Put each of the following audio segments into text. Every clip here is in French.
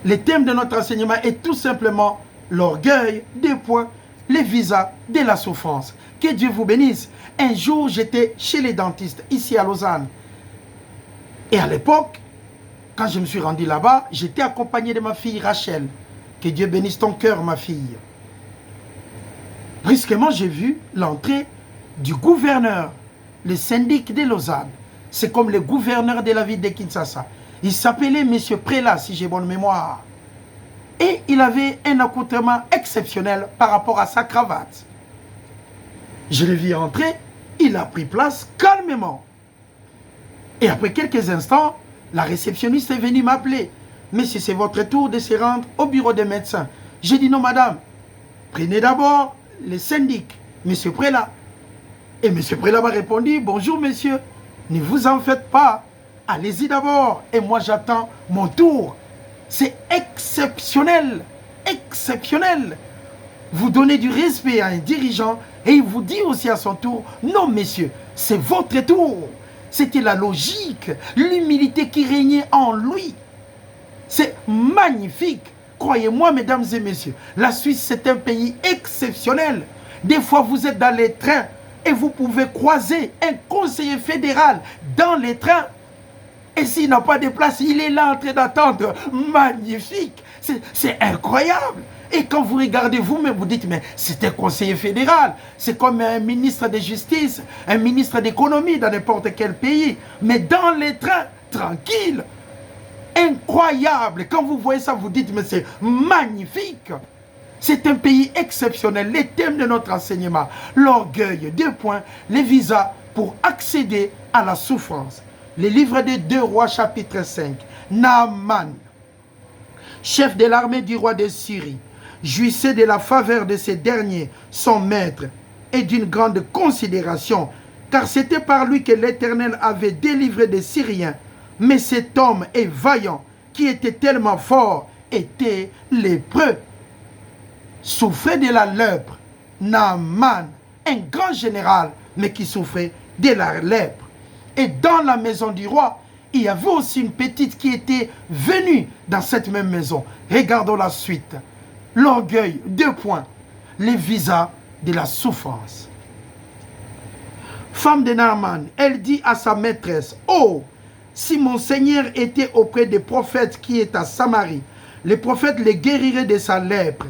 Le thème de notre enseignement est tout simplement l'orgueil, les visas de la souffrance. Que Dieu vous bénisse. Un jour, j'étais chez les dentistes, ici à Lausanne. Et à l'époque, quand je me suis rendu là-bas, j'étais accompagné de ma fille Rachel. Que Dieu bénisse ton cœur, ma fille. Brusquement, j'ai vu l'entrée du gouverneur, le syndic de Lausanne. C'est comme le gouverneur de la ville de Kinshasa. Il s'appelait M. Prélat, si j'ai bonne mémoire. Et il avait un accoutrement exceptionnel par rapport à sa cravate. Je l'ai vu entrer, il a pris place calmement. Et après quelques instants, la réceptionniste est venue m'appeler. Monsieur, c'est votre tour de se rendre au bureau des médecins. J'ai dit non, madame. Prenez d'abord le syndic, monsieur Prélat. Et monsieur Prélat m'a répondu, bonjour monsieur, ne vous en faites pas. Allez-y d'abord. Et moi, j'attends mon tour. C'est exceptionnel. Exceptionnel. Vous donnez du respect à un dirigeant et il vous dit aussi à son tour, non messieurs, c'est votre tour. C'était la logique, l'humilité qui régnait en lui. C'est magnifique. Croyez-moi, mesdames et messieurs, la Suisse, c'est un pays exceptionnel. Des fois, vous êtes dans les trains et vous pouvez croiser un conseiller fédéral dans les trains. Et s'il n'a pas de place, il est là en train d'attendre. Magnifique. C'est incroyable. Et quand vous regardez vous-même, vous dites, mais c'est un conseiller fédéral. C'est comme un ministre de justice, un ministre d'économie dans n'importe quel pays. Mais dans les trains, tranquille. Incroyable. Quand vous voyez ça, vous dites, mais c'est magnifique. C'est un pays exceptionnel. Les thèmes de notre enseignement, l'orgueil, les visas pour accéder à la souffrance. Le livre des 2 rois, chapitre 5. Naaman, chef de l'armée du roi de Syrie, jouissait de la faveur de ces derniers, son maître, et d'une grande considération, car c'était par lui que l'Éternel avait délivré des Syriens. Mais cet homme est vaillant, qui était tellement fort, était lépreux. Souffrait de la lèpre. Naaman, un grand général, mais qui souffrait de la lèpre. Et dans la maison du roi, il y avait aussi une petite qui était venue dans cette même maison. Regardons la suite. L'orgueil, les visas de la souffrance. Femme de Naaman, elle dit à sa maîtresse, « Oh, si mon Seigneur était auprès des prophètes qui est à Samarie, les prophètes les guériraient de sa lèpre. »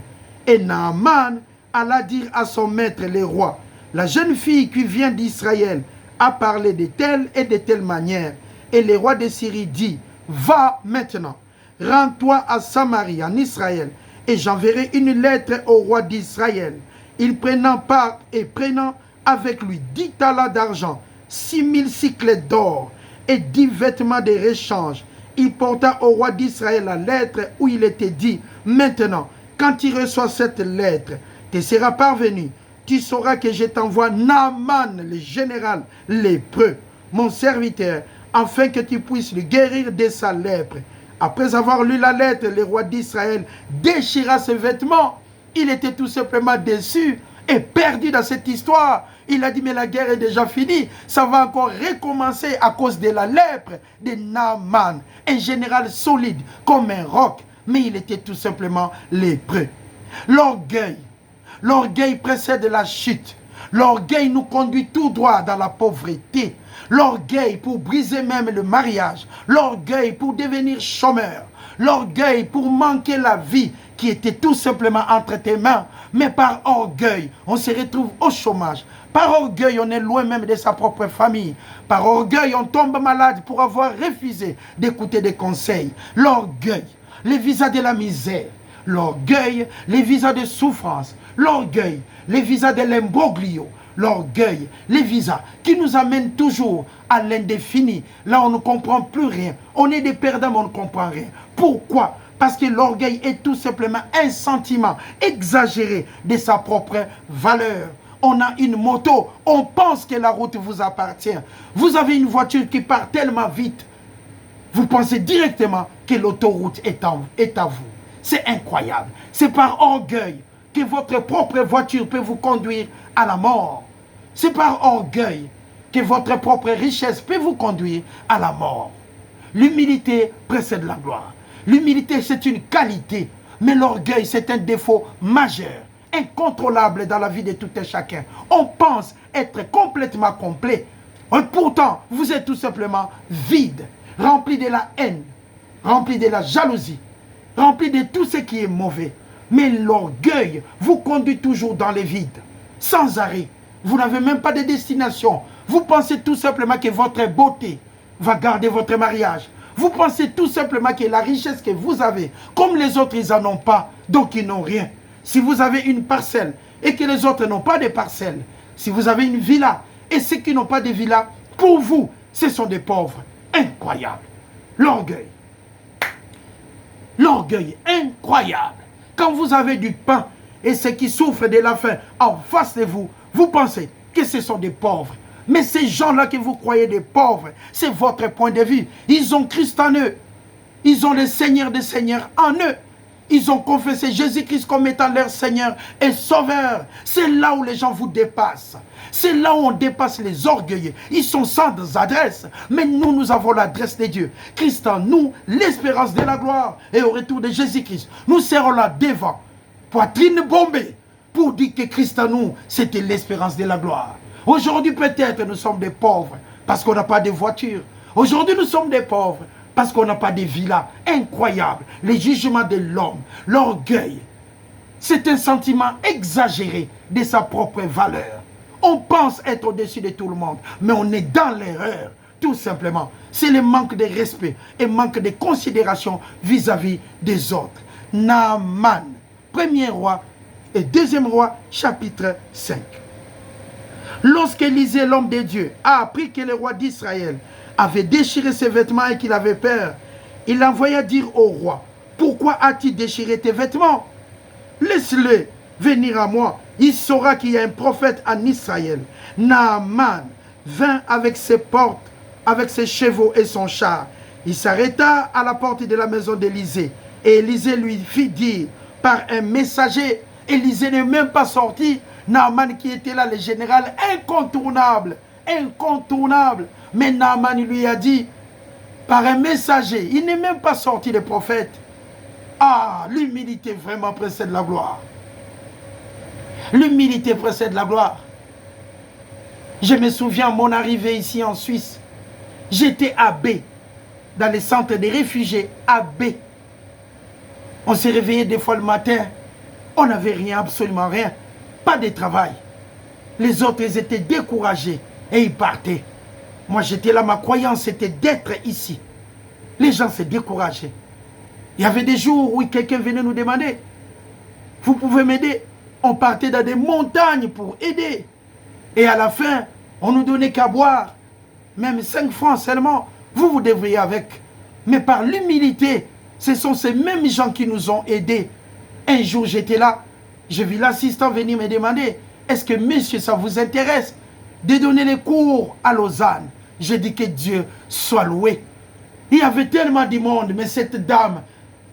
Et Naaman alla dire à son maître, le roi, « La jeune fille qui vient d'Israël a parlé de telle et de telle manière. » Et le roi de Syrie dit, « Va maintenant, rends-toi à Samarie, en Israël, et j'enverrai une lettre au roi d'Israël. » Il prenant part et prenant avec lui 10 talents d'argent, 6000 cycles d'or et 10 vêtements de réchange, il porta au roi d'Israël la lettre où il était dit, « Maintenant, quand tu reçois cette lettre, te sera parvenue, tu sauras que je t'envoie Naaman, le général lépreux, mon serviteur, afin que tu puisses le guérir de sa lèpre. » Après avoir lu la lettre, le roi d'Israël déchira ses vêtements. Il était tout simplement déçu et perdu dans cette histoire. Il a dit, mais la guerre est déjà finie. Ça va encore recommencer à cause de la lèpre de Naaman. Un général solide comme un roc, mais il était tout simplement lépreux. L'orgueil. L'orgueil précède la chute. L'orgueil nous conduit tout droit dans la pauvreté. L'orgueil pour briser même le mariage. L'orgueil pour devenir chômeur. L'orgueil pour manquer la vie qui était tout simplement entre tes mains. Mais par orgueil, on se retrouve au chômage. Par orgueil, on est loin même de sa propre famille. Par orgueil, on tombe malade pour avoir refusé d'écouter des conseils. L'orgueil, les visas de la misère. L'orgueil, les visas de souffrance. L'orgueil, les visas de l'imbroglio. L'orgueil, les visas qui nous amènent toujours à l'indéfini. Là, on ne comprend plus rien. On est des perdants, mais on ne comprend rien. Pourquoi? Parce que l'orgueil est tout simplement un sentiment exagéré de sa propre valeur. On a une moto, on pense que la route vous appartient. Vous avez une voiture qui part tellement vite. Vous pensez directement que l'autoroute est à vous. C'est incroyable. C'est par orgueil que votre propre voiture peut vous conduire à la mort. C'est par orgueil que votre propre richesse peut vous conduire à la mort. L'humilité précède la gloire. L'humilité, c'est une qualité. Mais l'orgueil, c'est un défaut majeur, incontrôlable dans la vie de tout un chacun. On pense être complètement complet. Et pourtant, vous êtes tout simplement vide, rempli de la haine, rempli de la jalousie, rempli de tout ce qui est mauvais. Mais l'orgueil vous conduit toujours dans les vides, sans arrêt. Vous n'avez même pas de destination. Vous pensez tout simplement que votre beauté va garder votre mariage. Vous pensez tout simplement que la richesse que vous avez, comme les autres, ils n'en ont pas, donc ils n'ont rien. Si vous avez une parcelle et que les autres n'ont pas de parcelle, si vous avez une villa et ceux qui n'ont pas de villa, pour vous, ce sont des pauvres. Incroyable. L'orgueil. L'orgueil, incroyable. Quand vous avez du pain et ceux qui souffrent de la faim en face de vous, vous pensez que ce sont des pauvres. Mais ces gens-là que vous croyez des pauvres, c'est votre point de vue. Ils ont Christ en eux. Ils ont le Seigneur des Seigneurs en eux. Ils ont confessé Jésus-Christ comme étant leur Seigneur et Sauveur. C'est là où les gens vous dépassent. C'est là où on dépasse les orgueilleux. Ils sont sans adresse. Mais nous, nous avons l'adresse de Dieu. Christ en nous, l'espérance de la gloire. Et au retour de Jésus-Christ, nous serons là devant, poitrine bombée, pour dire que Christ en nous, c'était l'espérance de la gloire. Aujourd'hui, peut-être, nous sommes des pauvres parce qu'on n'a pas de voiture. Aujourd'hui, nous sommes des pauvres parce qu'on n'a pas de villa. Incroyable. Les jugements de l'homme, l'orgueil, c'est un sentiment exagéré de sa propre valeur. On pense être au-dessus de tout le monde, mais on est dans l'erreur, tout simplement. C'est le manque de respect et manque de considération vis-à-vis des autres. Naaman, 1er roi et 2e roi, chapitre 5. Lorsqu'Élisée, l'homme de Dieu, a appris que le roi d'Israël avait déchiré ses vêtements et qu'il avait peur, il envoya dire au roi, « Pourquoi as-tu déchiré tes vêtements? Laisse-le venir à moi. Il saura qu'il y a un prophète en Israël. » Naaman vint avec ses portes, avec ses chevaux et son char. Il s'arrêta à la porte de la maison d'Élisée. Et Élisée lui fit dire par un messager, Élisée n'est même pas sorti. Naaman qui était là, le général incontournable, incontournable. Mais Naaman lui a dit, par un messager, il n'est même pas sorti le prophète. Ah, l'humilité vraiment précède la gloire. L'humilité précède la gloire. Je me souviens, mon arrivée ici en Suisse, j'étais à B, dans les centres des réfugiés, à B. On s'est réveillé des fois le matin, on n'avait rien, absolument rien. Pas de travail. Les autres, ils étaient découragés et ils partaient. Moi, j'étais là, ma croyance, c'était d'être ici. Les gens se décourageaient. Il y avait des jours où quelqu'un venait nous demander, « Vous pouvez m'aider ?» On partait dans des montagnes pour aider. Et à la fin, on nous donnait qu'à boire. Même 5 francs seulement. Vous, vous devriez avec. Mais par l'humilité, ce sont ces mêmes gens qui nous ont aidés. Un jour, j'étais là. J'ai vu l'assistant venir me demander, est-ce que monsieur, ça vous intéresse de donner les cours à Lausanne? J'ai dit que Dieu soit loué. Il y avait tellement de monde, mais cette dame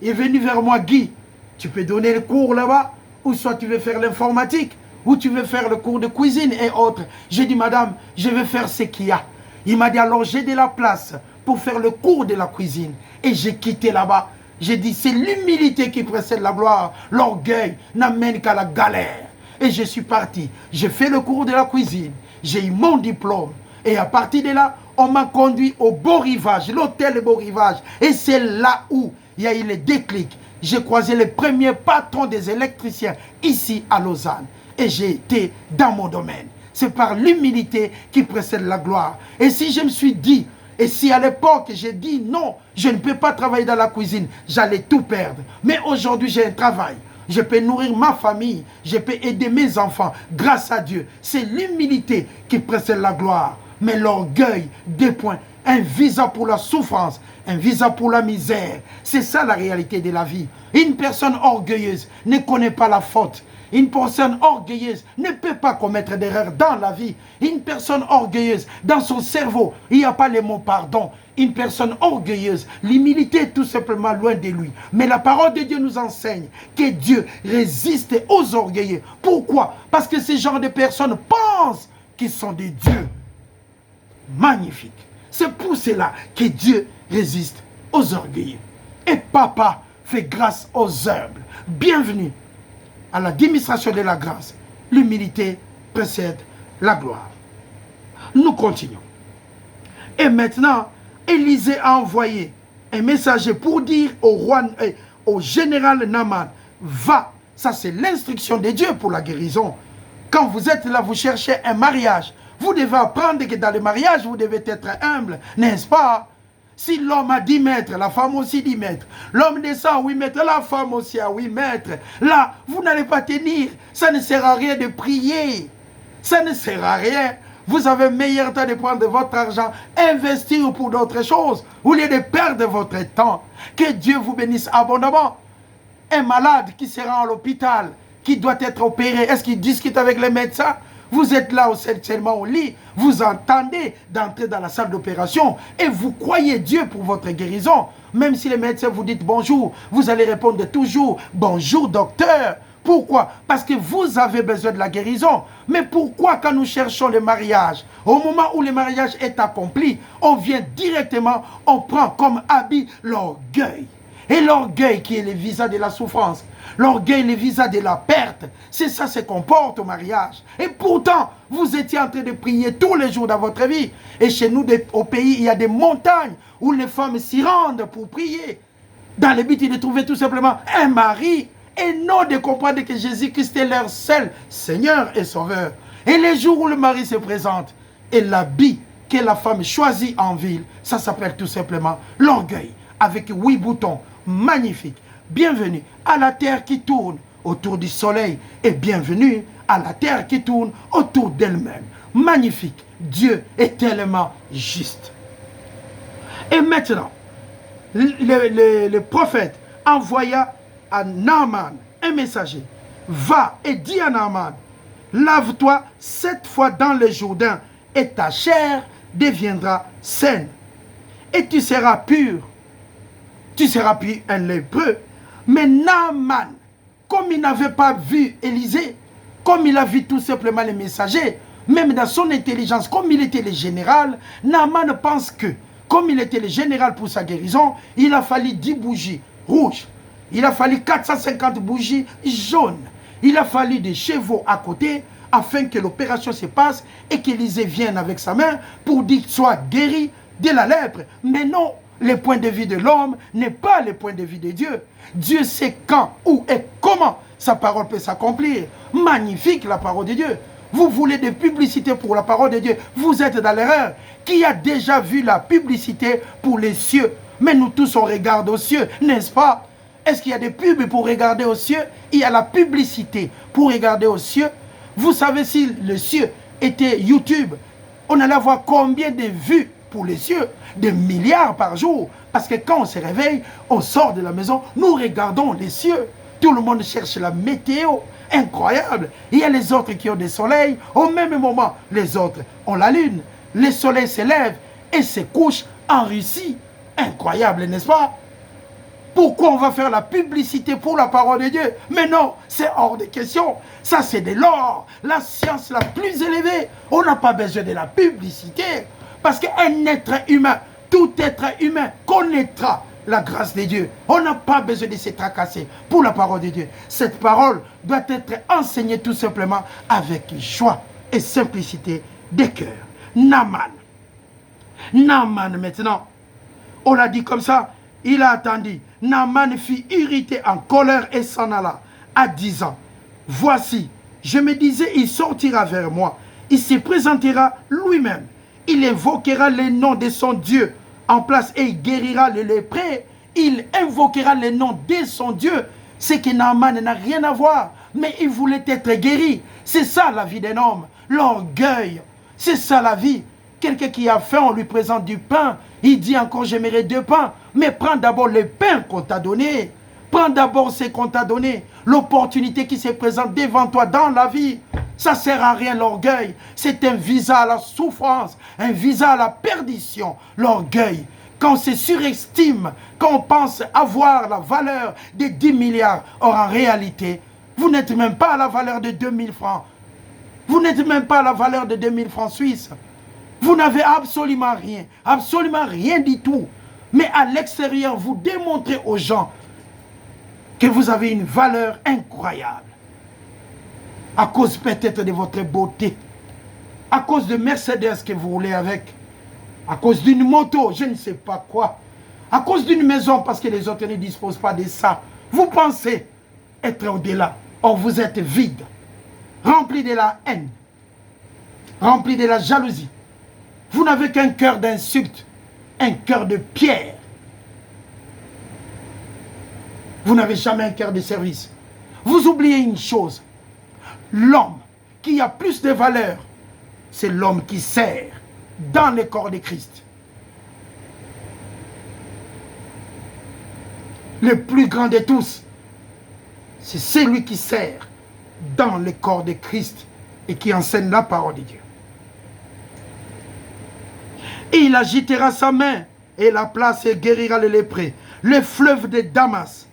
est venue vers moi, Guy, tu peux donner le cours là-bas, ou soit tu veux faire l'informatique, ou tu veux faire le cours de cuisine et autres. J'ai dit, madame, je vais faire ce qu'il y a. Il m'a dit, alors j'ai de la place pour faire le cours de la cuisine. Et j'ai quitté là-bas. J'ai dit, c'est l'humilité qui précède la gloire. L'orgueil n'amène qu'à la galère. Et je suis parti. J'ai fait le cours de la cuisine. J'ai eu mon diplôme. Et à partir de là, on m'a conduit au Beau Rivage, l'hôtel Beau Rivage. Et c'est là où il y a eu le déclic. J'ai croisé le premier patron des électriciens ici à Lausanne. Et j'ai été dans mon domaine. C'est par l'humilité qui précède la gloire. Et si je me suis dit, et si à l'époque j'ai dit non, je ne peux pas travailler dans la cuisine, j'allais tout perdre. Mais aujourd'hui j'ai un travail. Je peux nourrir ma famille, je peux aider mes enfants grâce à Dieu. C'est l'humilité qui précède la gloire. Mais l'orgueil, 2 points. Un visa pour la souffrance, un visa pour la misère. C'est ça la réalité de la vie. Une personne orgueilleuse ne connaît pas la faute. Une personne orgueilleuse ne peut pas commettre d'erreur dans la vie. Une personne orgueilleuse, dans son cerveau, il n'y a pas le mot pardon. Une personne orgueilleuse, l'humilité est tout simplement loin de lui. Mais la parole de Dieu nous enseigne que Dieu résiste aux orgueilleux. Pourquoi? Parce que ces genres de personnes pensent qu'ils sont des dieux. Magnifique. C'est pour cela que Dieu résiste aux orgueilleux. Et papa fait grâce aux humbles. Bienvenue à la démonstration de la grâce. L'humilité précède la gloire. Nous continuons. Et maintenant, Élisée a envoyé un messager pour dire au roi, au général Naaman, va. Ça, c'est l'instruction de Dieu pour la guérison. Quand vous êtes là, vous cherchez un mariage. Vous devez apprendre que dans le mariage, vous devez être humble, n'est-ce pas? Si l'homme a 10 mètres, la femme aussi 10 mètres. L'homme descend à 8 mètres, la femme aussi à 8 mètres. Là, vous n'allez pas tenir. Ça ne sert à rien de prier. Ça ne sert à rien. Vous avez meilleur temps de prendre votre argent, investir pour d'autres choses, au lieu de perdre votre temps. Que Dieu vous bénisse abondamment. Un malade qui sera à l'hôpital, qui doit être opéré, est-ce qu'il discute avec les médecins? Vous êtes là seulement au lit, vous entendez d'entrer dans la salle d'opération et vous croyez Dieu pour votre guérison. Même si les médecins vous disent bonjour, vous allez répondre toujours bonjour docteur. Pourquoi? Parce que vous avez besoin de la guérison. Mais pourquoi quand nous cherchons le mariage, au moment où le mariage est accompli, on vient directement, on prend comme habit l'orgueil. Et l'orgueil qui est le visa de la souffrance, l'orgueil, le visa de la perte, c'est ça se comporte au mariage. Et pourtant, vous étiez en train de prier tous les jours dans votre vie. Et chez nous, au pays, il y a des montagnes où les femmes s'y rendent pour prier. Dans le but de trouver tout simplement un mari. Et non de comprendre que Jésus-Christ est leur seul Seigneur et Sauveur. Et les jours où le mari se présente, et l'habit que la femme choisit en ville, ça s'appelle tout simplement l'orgueil. Avec 8 boutons, magnifique. Bienvenue à la terre qui tourne autour du soleil. Et bienvenue à la terre qui tourne autour d'elle-même. Magnifique. Dieu est tellement juste. Et maintenant, le prophète envoya à Naaman un messager. Va et dis à Naaman, lave-toi 7 fois dans le Jourdain et ta chair deviendra saine. Et tu seras pur. Tu seras plus un lépreux. Mais Naaman, comme il n'avait pas vu Élisée, comme il a vu tout simplement les messagers, même dans son intelligence, comme il était le général, Naaman pense que, comme il était le général pour sa guérison, il a fallu 10 bougies rouges. Il a fallu 450 bougies jaunes. Il a fallu des chevaux à côté afin que l'opération se passe et qu'Élisée vienne avec sa main pour dire qu'il soit guéri de la lèpre. Mais non, le point de vue de l'homme n'est pas le point de vue de Dieu. Dieu sait quand, où et comment sa parole peut s'accomplir. Magnifique la parole de Dieu. Vous voulez des publicités pour la parole de Dieu. Vous êtes dans l'erreur. Qui a déjà vu la publicité pour les cieux? Mais nous tous on regarde aux cieux, n'est-ce pas? Est-ce qu'il y a des pubs pour regarder aux cieux? Il y a la publicité pour regarder aux cieux. Vous savez si le cieux était YouTube, on allait avoir combien de vues pour les cieux? Des milliards par jour. Parce que quand on se réveille, on sort de la maison, nous regardons les cieux. Tout le monde cherche la météo. Incroyable. Il y a les autres qui ont des soleils. Au même moment, les autres ont la lune. Le soleil se lève et se couche en Russie. Incroyable, n'est-ce pas? Pourquoi on va faire la publicité pour la parole de Dieu? Mais non, c'est hors de question. Ça, c'est de l'or. La science la plus élevée. On n'a pas besoin de la publicité. Parce qu'un être humain, tout être humain connaîtra la grâce de Dieu. On n'a pas besoin de se tracasser pour la parole de Dieu. Cette parole doit être enseignée tout simplement avec joie et simplicité de cœur. Naaman. Naaman maintenant, on l'a dit comme ça, il a attendu. Naaman fut irrité en colère et s'en alla à 10 ans. Voici, je me disais, il sortira vers moi. Il se présentera lui-même. Il invoquera le nom de son Dieu en place et il guérira le lépreux. Il invoquera le nom de son Dieu. C'est que Naaman n'a rien à voir. Mais il voulait être guéri. C'est ça la vie d'un homme. L'orgueil. C'est ça la vie. Quelqu'un qui a faim, on lui présente du pain. Il dit encore, j'aimerais 2 pains. Mais prends d'abord le pain qu'on t'a donné. Prends d'abord ce qu'on t'a donné. L'opportunité qui se présente devant toi dans la vie. Ça ne sert à rien l'orgueil. C'est un visa à la souffrance. Un visa à la perdition. L'orgueil. Quand on se surestime, quand on pense avoir la valeur de 10 milliards. Or en réalité, vous n'êtes même pas à la valeur de 2000 francs. Vous n'êtes même pas à la valeur de 2000 francs suisses. Vous n'avez absolument rien du tout. Mais à l'extérieur, vous démontrez aux gens que vous avez une valeur incroyable. À cause peut-être de votre beauté. À cause de Mercedes que vous roulez avec. À cause d'une moto, je ne sais pas quoi. À cause d'une maison, parce que les autres ne disposent pas de ça. Vous pensez être au-delà. Or, vous êtes vide. Rempli de la haine. Rempli de la jalousie. Vous n'avez qu'un cœur d'insulte. Un cœur de pierre. Vous n'avez jamais un cœur de service. Vous oubliez une chose. L'homme qui a plus de valeur, c'est l'homme qui sert dans le corps de Christ. Le plus grand de tous, c'est celui qui sert dans le corps de Christ et qui enseigne la parole de Dieu. Et il agitera sa main et la place et guérira les lépreux. Le fleuve de Damas,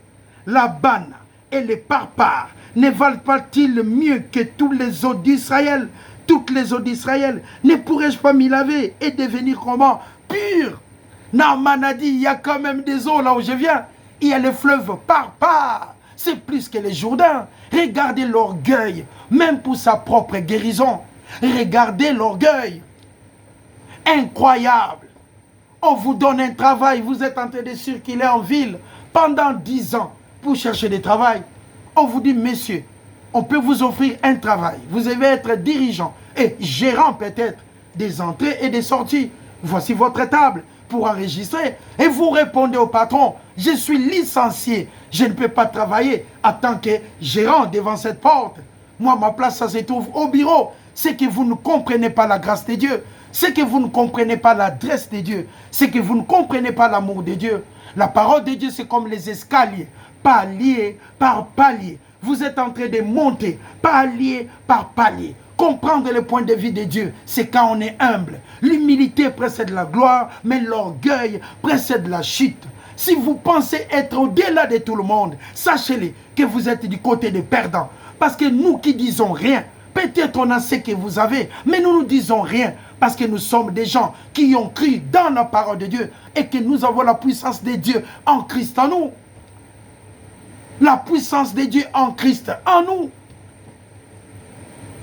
la Banne et les Parpars ne valent pas-ils mieux que tous les eaux d'Israël? Toutes les eaux d'Israël, ne pourrais-je pas m'y laver et devenir comment? Pur. Naaman a dit, il y a quand même des eaux là où je viens. Il y a le fleuve Parpar. C'est plus que le Jourdain. Regardez l'orgueil, même pour sa propre guérison. Regardez l'orgueil. Incroyable. On vous donne un travail, vous êtes en train de circuler en ville pendant 10 ans pour chercher du travail. On vous dit, messieurs, on peut vous offrir un travail. Vous devez être dirigeant et gérant peut-être des entrées et des sorties. Voici votre table pour enregistrer. Et vous répondez au patron, je suis licencié. Je ne peux pas travailler en tant que gérant devant cette porte. Moi, ma place, ça se trouve au bureau. C'est que vous ne comprenez pas la grâce de Dieu. C'est que vous ne comprenez pas l'adresse de Dieu. C'est que vous ne comprenez pas l'amour de Dieu. La parole de Dieu, c'est comme les escaliers. Palier par palier. Vous êtes en train de monter palier par palier. Comprendre le point de vue de Dieu, c'est quand on est humble. L'humilité précède la gloire, mais l'orgueil précède la chute. Si vous pensez être au-delà de tout le monde, sachez-le que vous êtes du côté des perdants. Parce que nous qui disons rien, peut-être on a ce que vous avez, mais nous ne disons rien. Parce que nous sommes des gens qui ont cru dans la parole de Dieu et que nous avons la puissance de Dieu en Christ en nous. La puissance de Dieu en Christ en nous.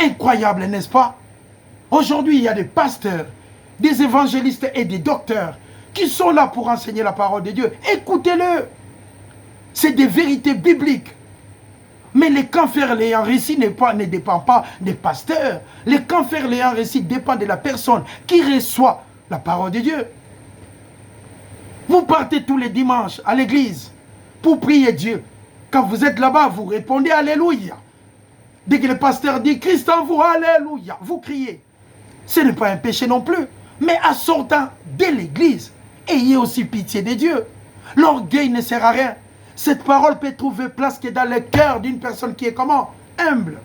Incroyable, n'est-ce pas? Aujourd'hui, il y a des pasteurs, des évangélistes et des docteurs qui sont là pour enseigner la parole de Dieu. Écoutez-le. C'est des vérités bibliques. Mais les canfers l'ayant récit ne dépend pas des pasteurs. Les canfers l'ayant récit dépend de la personne qui reçoit la parole de Dieu. Vous partez tous les dimanches à l'église pour prier Dieu. Quand vous êtes là-bas, vous répondez Alléluia. Dès que le pasteur dit Christ en vous, Alléluia, vous criez. Ce n'est pas un péché non plus. Mais en sortant de l'église, ayez aussi pitié de Dieu. L'orgueil ne sert à rien. Cette parole peut trouver place que dans le cœur d'une personne qui est comment? Humble.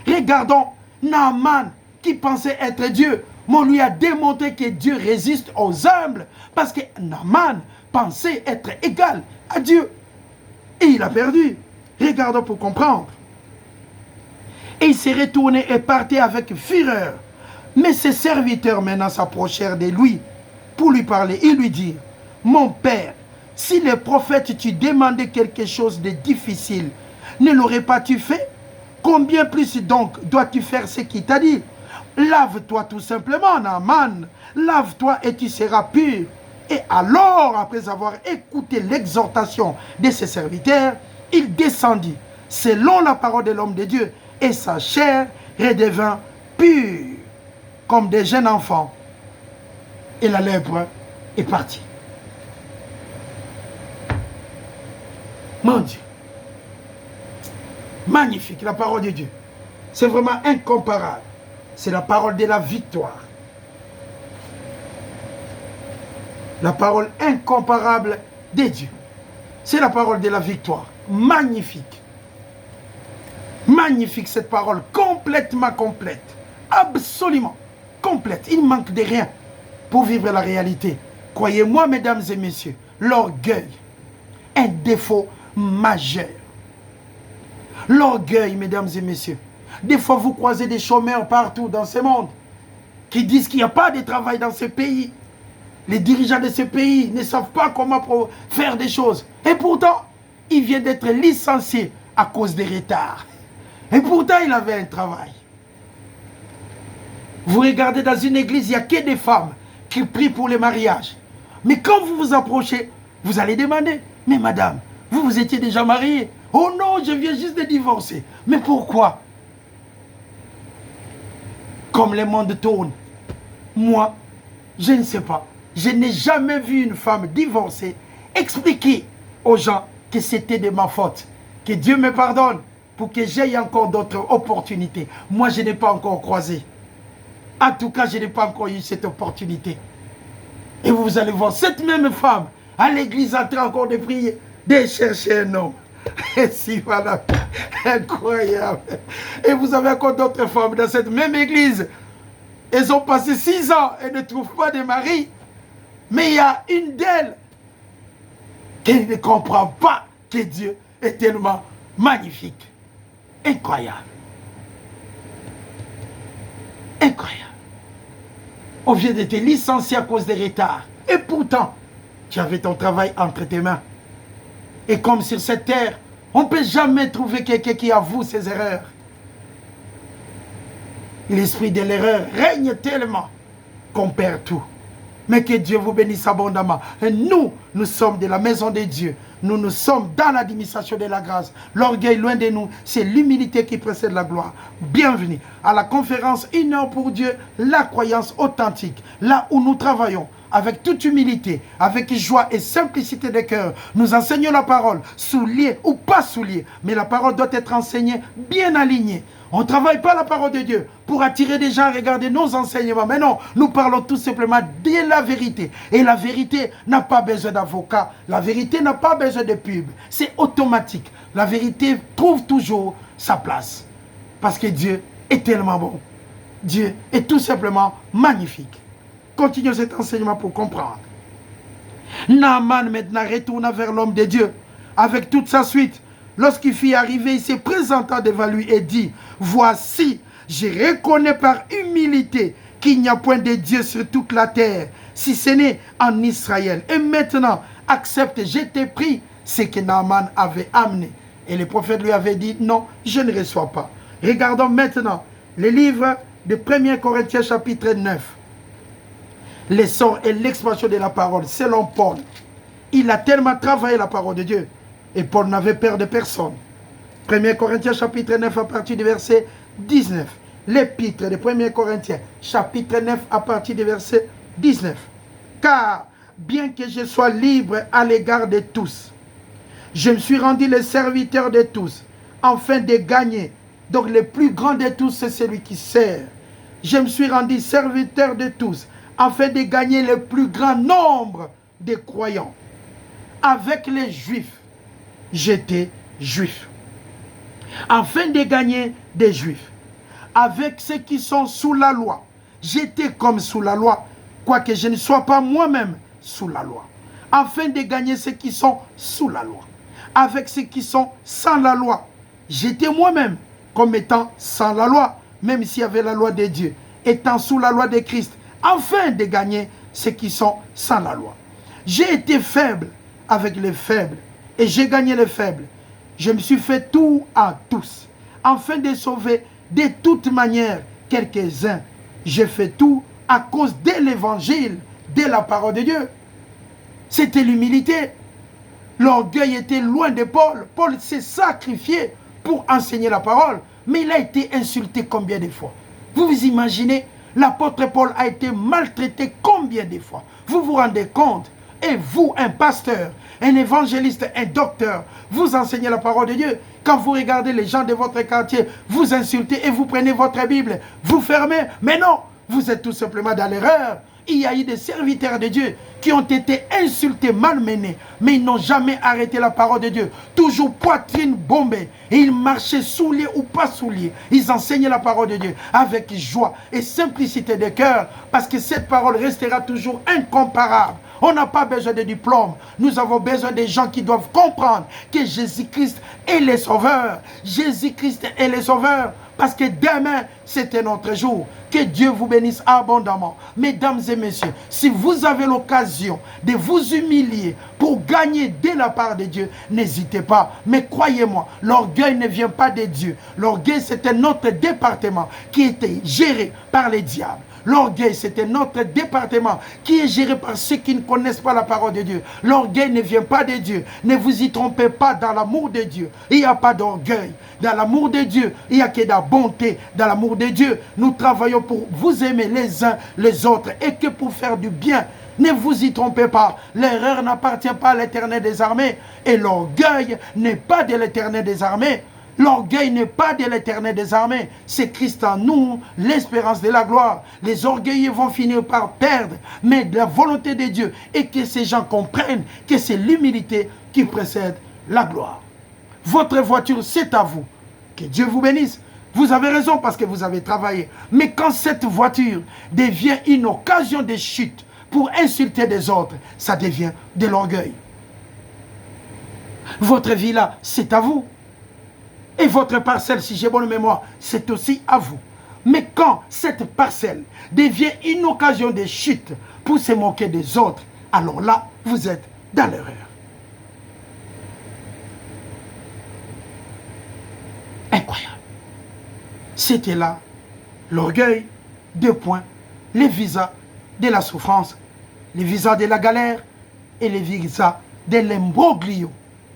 Regardons Naaman qui pensait être Dieu. Mais on lui a démontré que Dieu résiste aux humbles. Parce que Naaman pensait être égal à Dieu. Et il a perdu. Regardons pour comprendre. Et il s'est retourné et partit avec fureur. Mais ses serviteurs maintenant s'approchèrent de lui pour lui parler. Ils lui dirent, mon père, si le prophète tu demandais quelque chose de difficile, ne l'aurais pas-tu fait? Combien plus donc dois-tu faire ce qu'il t'a dit? Lave-toi tout simplement, Naaman. Lave-toi et tu seras pur. Et alors, après avoir écouté l'exhortation de ses serviteurs, il descendit, selon la parole de l'homme de Dieu, et sa chair redevint pure, comme des jeunes enfants. Et la lèpre est partie. Mon Dieu. Magnifique, la parole de Dieu. C'est vraiment incomparable. C'est la parole de la victoire. La parole incomparable de Dieu. C'est la parole de la victoire. Magnifique. Magnifique cette parole, complètement complète. Absolument complète. Il ne manque de rien pour vivre la réalité. Croyez-moi, mesdames et messieurs, l'orgueil, un défaut majeur. L'orgueil, mesdames et messieurs. Des fois, vous croisez des chômeurs partout dans ce monde qui disent qu'il n'y a pas de travail dans ce pays. Les dirigeants de ce pays ne savent pas comment faire des choses. Et pourtant, il vient d'être licencié à cause des retards. Et pourtant, il avait un travail. Vous regardez dans une église, il n'y a que des femmes qui prient pour les mariages. Mais quand vous vous approchez, vous allez demander, mais madame, vous étiez déjà mariée. Oh non, je viens juste de divorcer. Mais pourquoi? Comme le monde tourne. Moi, je ne sais pas. Je n'ai jamais vu une femme divorcée expliquer aux gens que c'était de ma faute. Que Dieu me pardonne pour que j'aie encore d'autres opportunités. Moi, je n'ai pas encore croisé. En tout cas, je n'ai pas encore eu cette opportunité. Et vous allez voir cette même femme à l'église en train encore de prier, de chercher un homme. Et si voilà, incroyable. Et vous avez encore d'autres femmes dans cette même église. Elles ont passé 6 ans et ne trouvent pas de mari. Mais il y a une d'elles qui ne comprend pas que Dieu est tellement magnifique. Incroyable. Incroyable. On vient de te licencier à cause des retards. Et pourtant, tu avais ton travail entre tes mains. Et comme sur cette terre, on ne peut jamais trouver quelqu'un qui avoue ses erreurs. L'esprit de l'erreur règne tellement qu'on perd tout. Mais que Dieu vous bénisse abondamment. Et nous sommes de la maison de Dieu. Nous sommes dans l'administration de la grâce. L'orgueil loin de nous, c'est l'humilité qui précède la gloire. Bienvenue à la conférence 1 heure pour Dieu, la croyance authentique. Là où nous travaillons avec toute humilité, avec joie et simplicité de cœur. Nous enseignons la parole, soulier ou pas soulier. Mais la parole doit être enseignée bien alignée. On ne travaille pas la parole de Dieu pour attirer des gens à regarder nos enseignements. Mais non, nous parlons tout simplement de la vérité. Et la vérité n'a pas besoin d'avocat. La vérité n'a pas besoin de pub. C'est automatique. La vérité trouve toujours sa place. Parce que Dieu est tellement bon. Dieu est tout simplement magnifique. Continuons cet enseignement pour comprendre. Naaman maintenant retourna vers l'homme de Dieu avec toute sa suite. Lorsqu'il fit arriver, il se présenta devant lui et dit, « Voici, je reconnais par humilité qu'il n'y a point de Dieu sur toute la terre, si ce n'est en Israël. Et maintenant, accepte, je t'ai pris ce que Naaman avait amené. » Et le prophète lui avait dit, « Non, je ne reçois pas. » Regardons maintenant le livre de 1 Corinthiens chapitre 9. L'essor et l'expansion de la parole, selon Paul. Il a tellement travaillé la parole de Dieu. Et Paul n'avait peur de personne. 1 Corinthiens chapitre 9 à partir du verset 19. L'épître de 1 Corinthiens chapitre 9 à partir du verset 19. Car bien que je sois libre à l'égard de tous, je me suis rendu le serviteur de tous, afin de gagner. Donc le plus grand de tous, c'est celui qui sert. Je me suis rendu serviteur de tous, afin de gagner le plus grand nombre de croyants. Avec les Juifs, j'étais juif, afin de gagner des Juifs. Avec ceux qui sont sous la loi, j'étais comme sous la loi, quoique je ne sois pas moi-même sous la loi, afin de gagner ceux qui sont sous la loi. Avec ceux qui sont sans la loi, j'étais moi-même comme étant sans la loi, même s'il y avait la loi de Dieu, étant sous la loi de Christ, afin de gagner ceux qui sont sans la loi. J'ai été faible avec les faibles, et j'ai gagné les faibles. Je me suis fait tout à tous, afin de sauver de toute manière quelques-uns. J'ai fait tout à cause de l'évangile, de la parole de Dieu. C'était l'humilité. L'orgueil était loin de Paul. Paul s'est sacrifié pour enseigner la parole, mais il a été insulté combien de fois? Vous vous imaginez, l'apôtre Paul a été maltraité combien de fois? Vous vous rendez compte? Et vous, un pasteur, un évangéliste, un docteur, vous enseignez la parole de Dieu. Quand vous regardez les gens de votre quartier, vous insultez et vous prenez votre Bible, vous fermez. Mais non, vous êtes tout simplement dans l'erreur. Il y a eu des serviteurs de Dieu qui ont été insultés, malmenés, mais ils n'ont jamais arrêté la parole de Dieu. Toujours poitrine bombée. Et ils marchaient souliers ou pas souliers. Ils enseignaient la parole de Dieu avec joie et simplicité de cœur, parce que cette parole restera toujours incomparable. On n'a pas besoin de diplôme. Nous avons besoin des gens qui doivent comprendre que Jésus-Christ est le Sauveur. Jésus-Christ est le Sauveur. Parce que demain, c'est un autre jour. Que Dieu vous bénisse abondamment. Mesdames et messieurs, si vous avez l'occasion de vous humilier pour gagner de la part de Dieu, n'hésitez pas. Mais croyez-moi, l'orgueil ne vient pas de Dieu. L'orgueil, c'est un autre département qui était géré par les diables. L'orgueil, c'est un autre département qui est géré par ceux qui ne connaissent pas la parole de Dieu. L'orgueil ne vient pas de Dieu. Ne vous y trompez pas, dans l'amour de Dieu. Il n'y a pas d'orgueil. Dans l'amour de Dieu, il n'y a que de la bonté. Dans l'amour de Dieu, nous travaillons pour vous aimer les uns les autres et que pour faire du bien. Ne vous y trompez pas. L'erreur n'appartient pas à l'Éternel des armées. Et l'orgueil n'est pas de l'Éternel des armées. L'orgueil n'est pas de l'Éternel des armées. C'est Christ en nous, l'espérance de la gloire. Les orgueilleux vont finir par perdre. Mais la volonté de Dieu est que ces gens comprennent que c'est l'humilité qui précède la gloire. Votre voiture, c'est à vous. Que Dieu vous bénisse. Vous avez raison parce que vous avez travaillé. Mais quand cette voiture devient une occasion de chute pour insulter des autres, ça devient de l'orgueil. Votre vie là, c'est à vous. Et votre parcelle, si j'ai bonne mémoire, c'est aussi à vous. Mais quand cette parcelle devient une occasion de chute pour se moquer des autres, alors là, vous êtes dans l'erreur. Incroyable. C'était là l'orgueil, 2 points, les visas de la souffrance, les visas de la galère et les visas de l'imbroglio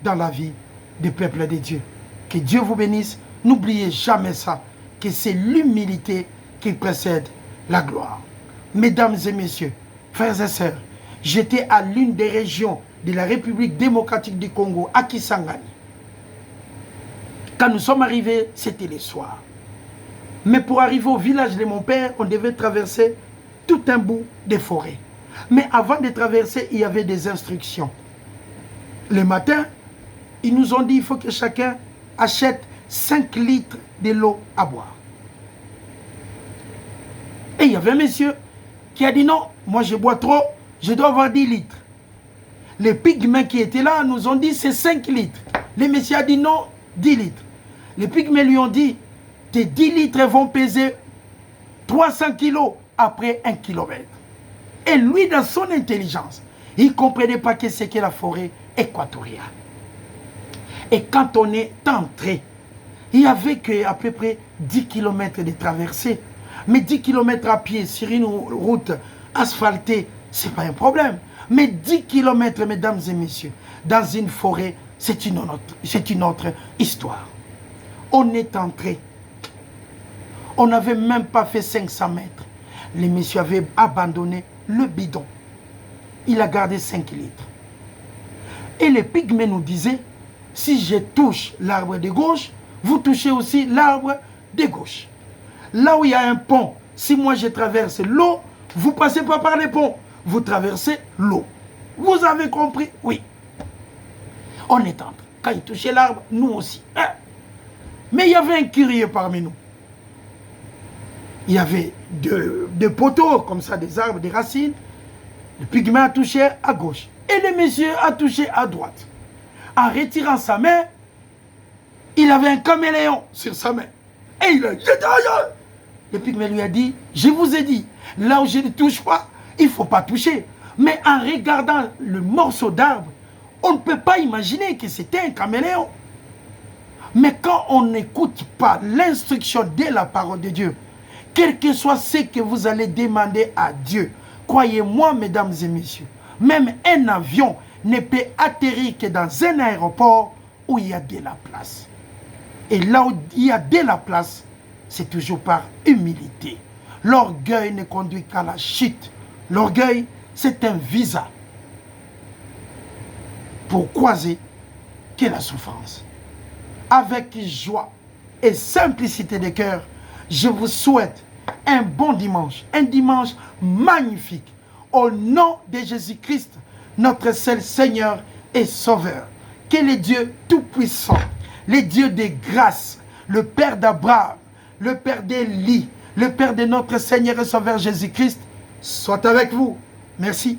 dans la vie du peuple de Dieu. Que Dieu vous bénisse. N'oubliez jamais ça, que c'est l'humilité qui précède la gloire. Mesdames et messieurs, frères et sœurs, j'étais à l'une des régions de la République démocratique du Congo, à Kisangani. Quand nous sommes arrivés, c'était le soir. Mais pour arriver au village de mon père, on devait traverser tout un bout de forêt. Mais avant de traverser, il y avait des instructions. Le matin, ils nous ont dit qu'il faut que chacun achète 5 litres de l'eau à boire. Et il y avait un monsieur qui a dit non, moi je bois trop, je dois avoir 10 litres. Les pygmées qui étaient là nous ont dit c'est 5 litres. Le monsieur a dit non, 10 litres. Les pygmées lui ont dit tes 10 litres vont peser 300 kilos après 1 kilomètre. Et lui, dans son intelligence, il ne comprenait pas que c'est que la forêt équatoriale. Et quand on est entré, il n'y avait qu'à peu près 10 km de traversée. Mais 10 km à pied sur une route asphaltée, ce n'est pas un problème. Mais 10 km, mesdames et messieurs, dans une forêt, c'est une autre histoire. On est entré. On n'avait même pas fait 500 mètres. Les messieurs avaient abandonné le bidon. Il a gardé 5 litres. Et les pygmées nous disaient, si je touche l'arbre de gauche, vous touchez aussi l'arbre de gauche. Là où il y a un pont, si moi je traverse l'eau, vous ne passez pas par le pont, vous traversez l'eau. Vous avez compris? Oui. On est entré. Quand il touchait l'arbre, nous aussi. Mais il y avait un curieux parmi nous. Il y avait deux poteaux, comme ça, des arbres, des racines. Le pygmée a touché à gauche. Et le monsieur a touché à droite. En retirant sa main, il avait un caméléon sur sa main. Et il a jeté ailleurs. Le pygmée lui a dit, je vous ai dit, là où je ne touche pas, il ne faut pas toucher. Mais en regardant le morceau d'arbre, on ne peut pas imaginer que c'était un caméléon. Mais quand on n'écoute pas l'instruction de la parole de Dieu, quel que soit ce que vous allez demander à Dieu, croyez-moi, mesdames et messieurs, même un avion ne peut atterrir que dans un aéroport où il y a de la place. Et là où il y a de la place, c'est toujours par humilité. L'orgueil ne conduit qu'à la chute. L'orgueil, c'est un visa pour croiser que la souffrance. Avec joie et simplicité de cœur, je vous souhaite un bon dimanche, un dimanche magnifique. Au nom de Jésus-Christ, notre seul Seigneur et Sauveur. Que le Dieu Tout-Puissant, le Dieu des grâces, le Père d'Abraham, le Père d'Élie, le Père de notre Seigneur et Sauveur Jésus-Christ, soit avec vous. Merci.